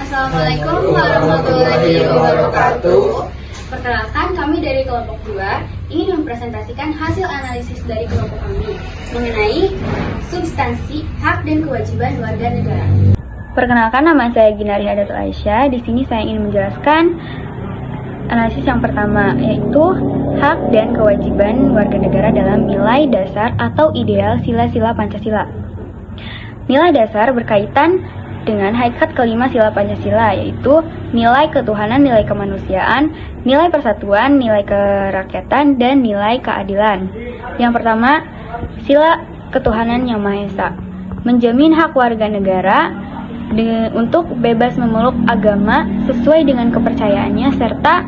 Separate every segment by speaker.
Speaker 1: Assalamualaikum warahmatullahi wabarakatuh. Perkenalkan, kami dari kelompok 2 ingin mempresentasikan hasil analisis dari kelompok kami mengenai substansi hak dan kewajiban warga negara.
Speaker 2: Perkenalkan, nama saya Ginari Hadatul Aisyah. Di sini saya ingin menjelaskan analisis yang pertama, yaitu hak dan kewajiban warga negara dalam nilai dasar atau ideal sila-sila Pancasila. Nilai dasar berkaitan dengan hakikat kelima sila Pancasila, yaitu nilai ketuhanan, nilai kemanusiaan, nilai persatuan, nilai kerakyatan, dan nilai keadilan. Yang pertama, sila ketuhanan yang Maha Esa menjamin hak warga negara untuk bebas memeluk agama sesuai dengan kepercayaannya serta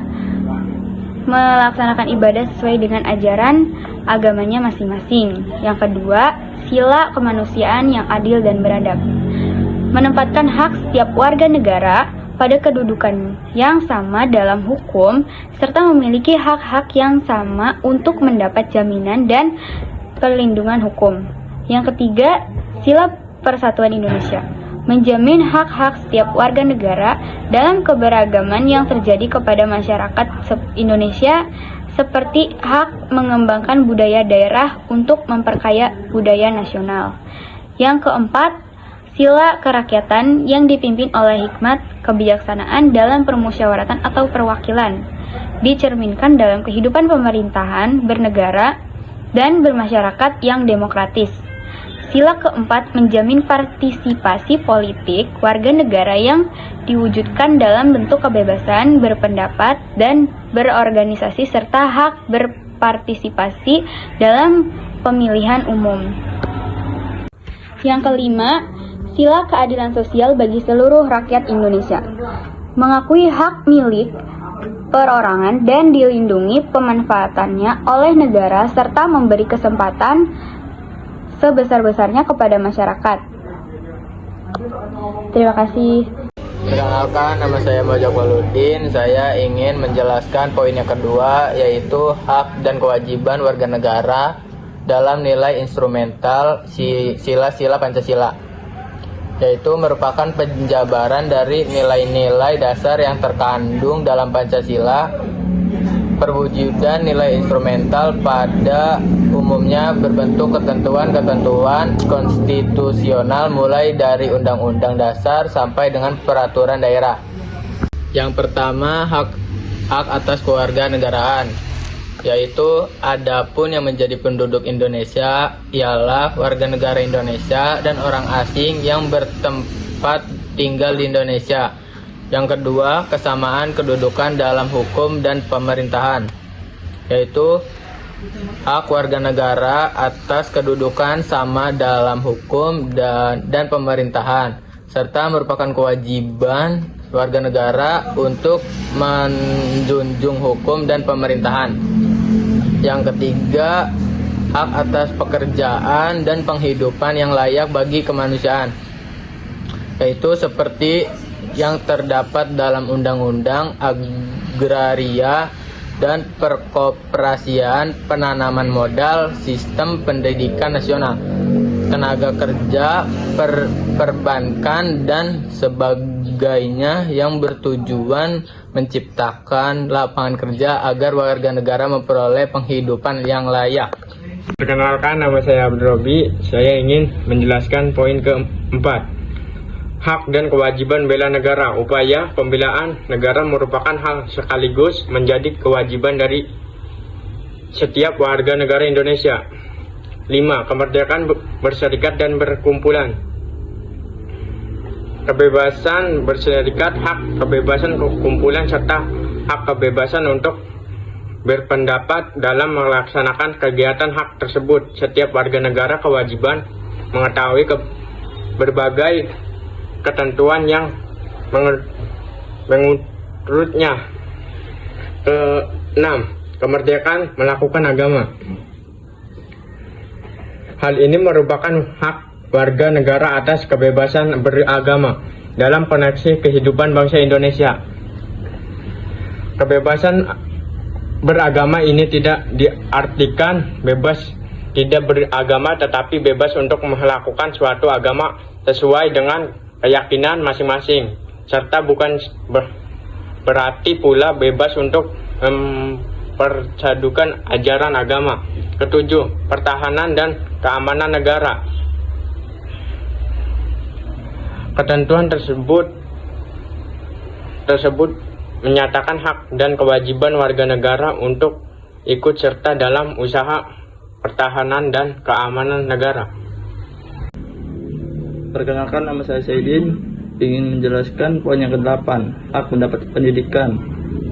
Speaker 2: melaksanakan ibadah sesuai dengan ajaran agamanya masing-masing. Yang kedua, sila kemanusiaan yang adil dan beradab menempatkan hak setiap warga negara pada kedudukan yang sama dalam hukum serta memiliki hak-hak yang sama untuk mendapat jaminan dan perlindungan hukum. Yang ketiga, sila persatuan Indonesia menjamin hak-hak setiap warga negara dalam keberagaman yang terjadi kepada masyarakat Indonesia, seperti hak mengembangkan budaya daerah untuk memperkaya budaya nasional. Yang keempat, sila kerakyatan yang dipimpin oleh hikmat kebijaksanaan dalam permusyawaratan atau perwakilan, dicerminkan dalam kehidupan pemerintahan bernegara dan bermasyarakat yang demokratis. Sila keempat menjamin partisipasi politik warga negara yang diwujudkan dalam bentuk kebebasan berpendapat dan berorganisasi serta hak berpartisipasi dalam pemilihan umum. Yang kelima, sila keadilan sosial bagi seluruh rakyat Indonesia mengakui hak milik perorangan dan dilindungi pemanfaatannya oleh negara serta memberi kesempatan sebesar-besarnya kepada masyarakat. Terima kasih.
Speaker 3: Perkenalkan, nama saya Mojak Waludin. Saya ingin menjelaskan poin yang kedua, yaitu hak dan kewajiban warga negara dalam nilai instrumental sila-sila Pancasila, yaitu merupakan penjabaran dari nilai-nilai dasar yang terkandung dalam Pancasila. Perwujudan nilai instrumental pada umumnya berbentuk ketentuan-ketentuan konstitusional mulai dari Undang-Undang Dasar sampai dengan peraturan daerah. Yang pertama, hak atas kewarganegaraan, yaitu adapun yang menjadi penduduk Indonesia ialah warga negara Indonesia dan orang asing yang bertempat tinggal di Indonesia. Yang kedua, kesamaan kedudukan dalam hukum dan pemerintahan, yaitu hak warga negara atas kedudukan sama dalam hukum dan pemerintahan, serta merupakan kewajiban warga negara untuk menjunjung hukum dan pemerintahan. Yang ketiga, hak atas pekerjaan dan penghidupan yang layak bagi kemanusiaan, yaitu seperti yang terdapat dalam Undang-Undang Agraria dan Perkoperasian, penanaman modal, sistem pendidikan nasional, tenaga kerja, perbankan, dan sebagainya yang bertujuan menciptakan lapangan kerja agar warga negara memperoleh penghidupan yang layak.
Speaker 4: Perkenalkan, nama saya Abdul Robi. Saya ingin menjelaskan poin keempat. Hak dan kewajiban bela negara. Upaya pembelaan negara merupakan hal sekaligus menjadi kewajiban dari setiap warga negara Indonesia. 5. Kemerdekaan berserikat dan berkumpulan. Kebebasan berserikat, hak kebebasan kumpulan, serta hak kebebasan untuk berpendapat dalam melaksanakan kegiatan hak tersebut. Setiap warga negara kewajiban mengetahui berbagai ketentuan yang mengurutnya. Ke-6, kemerdekaan melakukan agama. Hal ini merupakan hak warga negara atas kebebasan beragama dalam koneksi kehidupan bangsa Indonesia. Kebebasan beragama ini tidak diartikan bebas tidak beragama, tetapi bebas untuk melakukan suatu agama sesuai dengan keyakinan masing-masing. serta bukan berarti pula bebas untuk mempercadukan ajaran agama. Ketujuh, pertahanan dan keamanan negara. Ketentuan tersebut menyatakan hak dan kewajiban warga negara untuk ikut serta dalam usaha pertahanan dan keamanan negara.
Speaker 5: Perkenalkan, nama saya Saidin, ingin menjelaskan poin yang ke-8, hak mendapat pendidikan.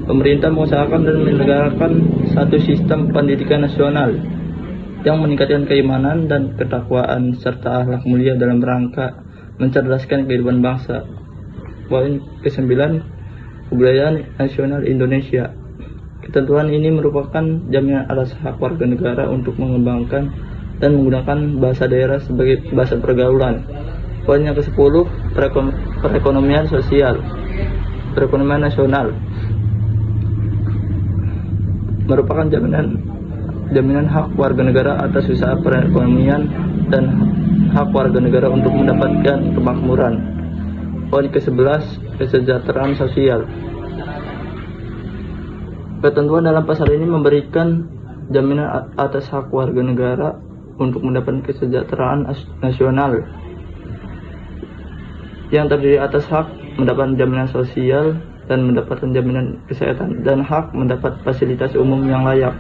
Speaker 5: Pemerintah mengusahakan dan menegakkan satu sistem pendidikan nasional yang meningkatkan keimanan dan ketakwaan serta akhlak mulia dalam rangka mencerdaskan kehidupan bangsa. Poin ke-9, kebudayaan nasional Indonesia. Ketentuan ini merupakan jaminan atas hak warga negara untuk mengembangkan dan menggunakan bahasa daerah sebagai bahasa pergaulan. Poin yang ke-10, perekonomian sosial. Perekonomian nasional merupakan jaminan hak warga negara atas usaha perekonomian dan hak warga negara untuk mendapatkan kemakmuran. Poin ke-11, kesejahteraan sosial. Ketentuan dalam pasal ini memberikan jaminan atas hak warga negara untuk mendapatkan kesejahteraan nasional yang terdiri atas hak mendapatkan jaminan sosial dan mendapatkan jaminan kesehatan dan hak mendapat fasilitas umum yang layak.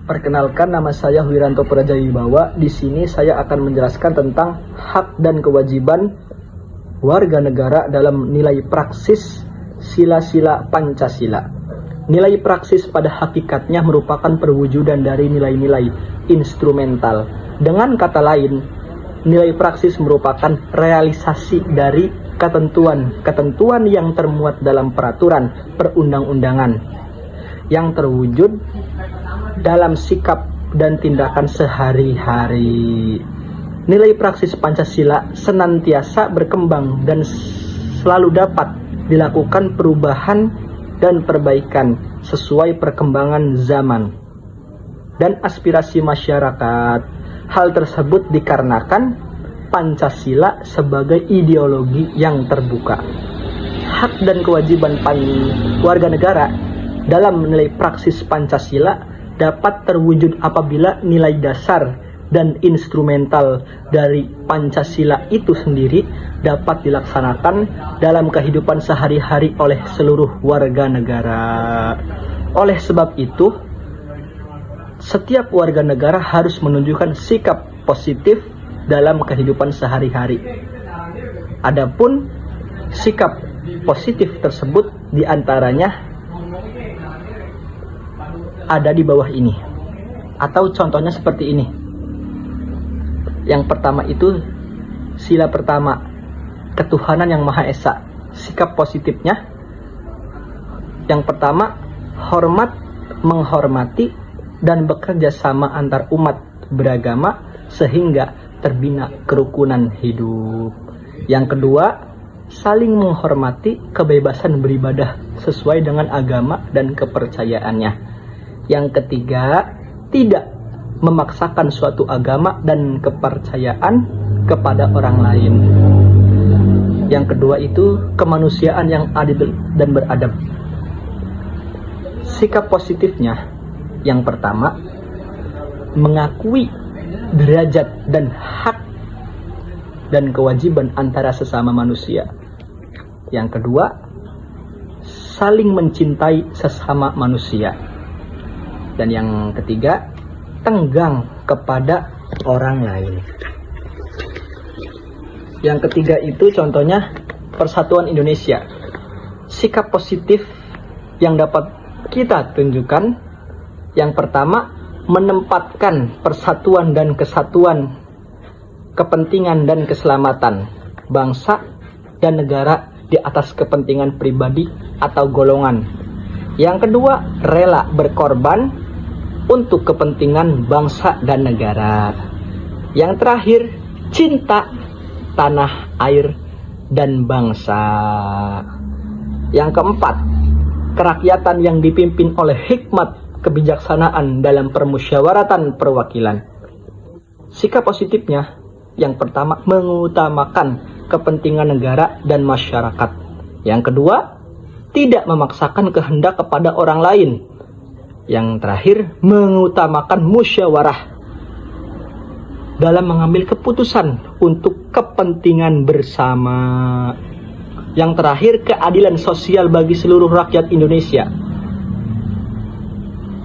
Speaker 6: Perkenalkan, nama saya Wiranto Prajawibawa. Di sini saya akan menjelaskan tentang hak dan kewajiban warga negara dalam nilai praksis sila-sila Pancasila. Nilai praksis pada hakikatnya merupakan perwujudan dari nilai-nilai instrumental. Dengan kata lain, nilai praksis merupakan realisasi dari ketentuan yang termuat dalam peraturan perundang-undangan yang terwujud dalam sikap dan tindakan sehari-hari. Nilai praksis Pancasila senantiasa berkembang dan selalu dapat dilakukan perubahan dan perbaikan sesuai perkembangan zaman dan aspirasi masyarakat. Hal tersebut dikarenakan Pancasila sebagai ideologi yang terbuka. Hak dan kewajiban warga negara dalam nilai praksis Pancasila dapat terwujud apabila nilai dasar dan instrumental dari Pancasila itu sendiri dapat dilaksanakan dalam kehidupan sehari-hari oleh seluruh warga negara. Oleh sebab itu, setiap warga negara harus menunjukkan sikap positif dalam kehidupan sehari-hari. Adapun sikap positif tersebut diantaranya ada di bawah ini, atau contohnya seperti ini. Yang pertama itu sila pertama, ketuhanan yang Maha Esa. Sikap positifnya yang pertama, hormat, menghormati dan bekerja sama antar umat beragama sehingga terbina kerukunan hidup. Yang kedua, saling menghormati kebebasan beribadah sesuai dengan agama dan kepercayaannya. Yang ketiga, tidak memaksakan suatu agama dan kepercayaan kepada orang lain. Yang kedua itu kemanusiaan yang adil dan beradab. Sikap positifnya, yang pertama, mengakui derajat dan hak dan kewajiban antara sesama manusia. Yang kedua, saling mencintai sesama manusia. Dan yang ketiga, tenggang kepada orang lain. Yang ketiga itu contohnya Persatuan Indonesia. Sikap positif yang dapat kita tunjukkan, yang pertama, menempatkan persatuan dan kesatuan, kepentingan dan keselamatan bangsa dan negara di atas kepentingan pribadi atau golongan. Yang kedua, rela berkorban untuk kepentingan bangsa dan negara. Yang terakhir, cinta tanah, air, dan bangsa. Yang keempat, kerakyatan yang dipimpin oleh hikmat kebijaksanaan dalam permusyawaratan perwakilan. Sikap positifnya, yang pertama, mengutamakan kepentingan negara dan masyarakat. Yang kedua, tidak memaksakan kehendak kepada orang lain. Yang terakhir, mengutamakan musyawarah dalam mengambil keputusan untuk kepentingan bersama. Yang terakhir, keadilan sosial bagi seluruh rakyat Indonesia.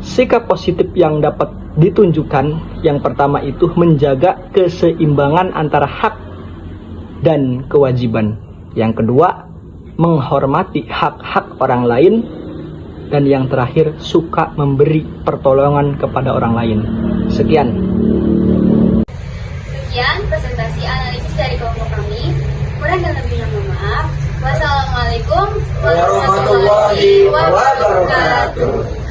Speaker 6: Sikap positif yang dapat ditunjukkan, yang pertama itu menjaga keseimbangan antara hak dan kewajiban. Yang kedua, menghormati hak-hak orang lain. Dan yang terakhir, suka memberi pertolongan kepada orang lain. Sekian
Speaker 1: presentasi analisis dari kelompok kami. Kurang dan lebihnya mohon maaf. Wassalamualaikum warahmatullahi wabarakatuh.